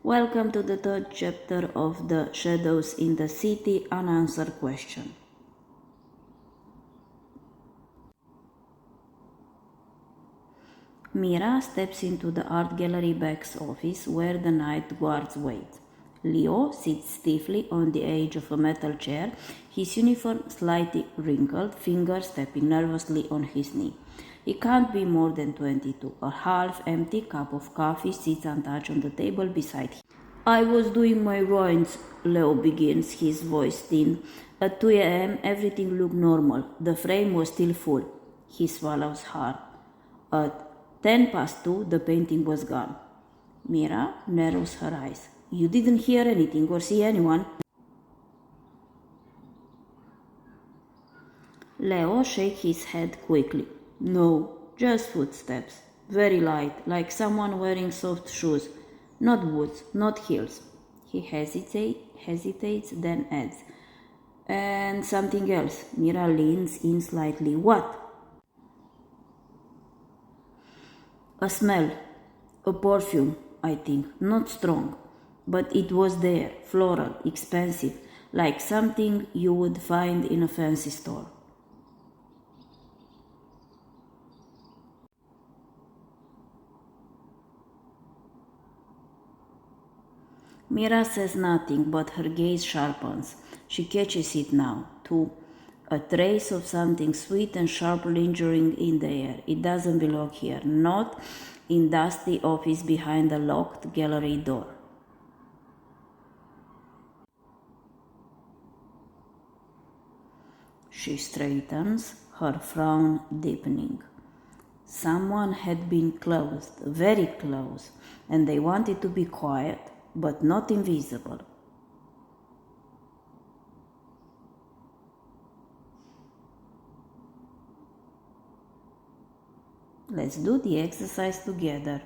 Welcome to the third chapter of the Shadows in the City Unanswered question. Mira steps into the art gallery back's office where the night guards wait. Leo sits stiffly on the edge of a metal chair, his uniform slightly wrinkled, fingers tapping nervously on his knee. He can't be more than 22. A half-empty cup of coffee sits untouched on the table beside him. I was doing my rounds, Leo begins, his voice thin. At 2 a.m. everything looked normal. The frame was still full. He swallows hard. At 10 past 2, the painting was gone. Mira narrows her eyes. You didn't hear anything or see anyone? Leo shakes his head quickly. No, just footsteps. Very light, like someone wearing soft shoes. Not boots, not heels. He hesitates, then adds. And something else. Mira leans in slightly. What? A smell. A perfume, I think. Not strong. But it was there. Floral, expensive. Like something you would find in a fancy store. Mira says nothing, but her gaze sharpens. She catches it now, too. A trace of something sweet and sharp lingering in the air. It doesn't belong here, not in dusty office behind a locked gallery door. She straightens, her frown deepening. Someone had been close, very close, and they wanted to be quiet, but not invisible. Let's do the exercise together.